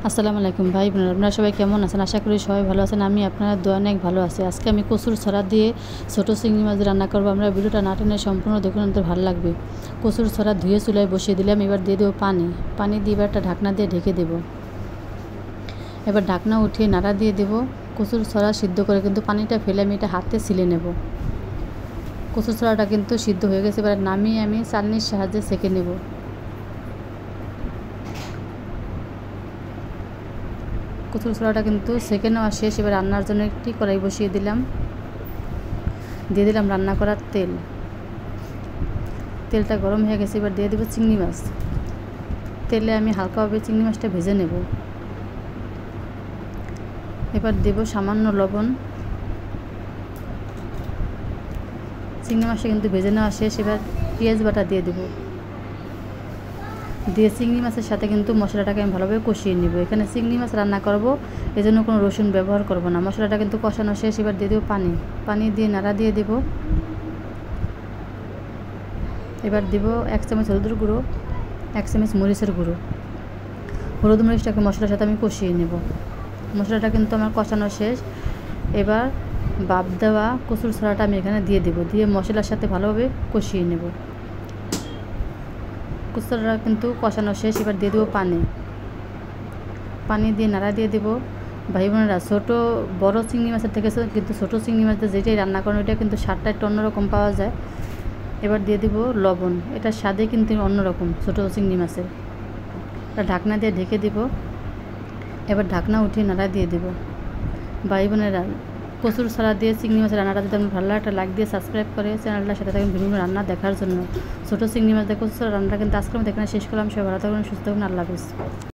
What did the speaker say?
আসসালামু আলাইকুম ভাই বোনেরা, আপনারা সবাই কেমন আছেন? আশা করি সবাই ভালো আছেন। আমি আপনারা দোয়া অনেক ভালো আছি। আজকে আমি কচুর ছড়া দিয়ে ছোটো চিংড়ি মাছ রান্না করবো। আমরা ভিডিওটা না টেনে সম্পূর্ণ দেখুন, আমাদের ভালো লাগবে। কচুর ছড়া ধুয়ে চুলায় বসিয়ে দিলাম। এবার দিয়ে দেবো পানি দিয়ে এবার একটা ঢাকনা দিয়ে ঢেকে দেবো। এবার ঢাকনা উঠিয়ে নাড়া দিয়ে দেবো। কচুর ছড়া সিদ্ধ করে কিন্তু পানিটা ফেলে আমি এটা হাতে ছিলে নেব। কচুর ছড়াটা কিন্তু সিদ্ধ হয়ে গেছে। এবার নামিয়ে আমি চালনির সাহায্যে সেঁকে নেব। কচুর ছড়াটা কিন্তু সেঁকে নেওয়া শেষ। এবার রান্নার জন্য একটি কড়াই বসিয়ে দিলাম। দিয়ে দিলাম রান্না করার তেলটা গরম হয়ে গেছে। এবার দিয়ে দেবো চিংড়ি মাছ। তেলে আমি হালকাভাবে চিংড়ি মাছটা ভেজে নেব। এবার দেব সামান্য লবণ। চিংড়ি মাছটা কিন্তু ভেজে নেওয়া শেষ। এবার পেঁয়াজ বাটা দিয়ে দেব। দিয়ে চিংড়ি মাছের সাথে কিন্তু মশলাটাকে আমি ভালোভাবে কষিয়ে নেব। এখানে চিংড়ি মাছ রান্না করব, এজন্য কোনো রসুন ব্যবহার করব না। মশলাটা কিন্তু কষানো শেষ। এবার দিয়ে দেবো পানি দিয়ে নাড়া দিয়ে দেব। এবার দেব 1 চামচ হলুদের গুঁড়ো, 1 চামচ মরিচের গুঁড়ো। হলুদ মরিচটাকে মশলার সাথে আমি কষিয়ে নেব। মশলাটা কিন্তু আমার কষানো শেষ। এবার বাপ দেওয়া কচুর ছড়াটা আমি এখানে দিয়ে দেব। দিয়ে মশলার সাথে ভালোভাবে কষিয়ে নেব। কচুরটা কিন্তু কষানো শেষ। এবার দিয়ে দেবো পানি দিয়ে নাড়া দিয়ে দেবো। ভাই বোনেরা, বড় চিংড়ি মাছের থেকে কিন্তু ছোটো চিংড়ি মাছের যেটাই রান্না করেন ওইটা কিন্তু স্বাদটা একটু অন্যরকম পাওয়া যায়। এবার দিয়ে দেবো লবণ। এটার স্বাদে কিন্তু অন্যরকম ছোটো চিংড়ি মাছের। ঢাকনা দিয়ে ঢেকে দেব। এবার ঢাকনা উঠিয়ে নাড়া দিয়ে দেব। ভাই বোনেরা, কচুর ছড়া দিয়ে চিংড়ি মাছের রান্নাটা যদি আমি ভালো একটা লাইক দিয়ে সাবস্ক্রাইব করে চ্যানেলটার সাথে থাকেন বিভিন্ন রান্না দেখার জন্য। ছোটো চিংড়ি মাছ দিয়ে কচুর ছড়া রান্নাটা কিন্তু আজকে আমি এখানে শেষ করলাম। সবাই ভালো থাকুন, সুস্থ থাকুন। আল্লাহ হাফেজ।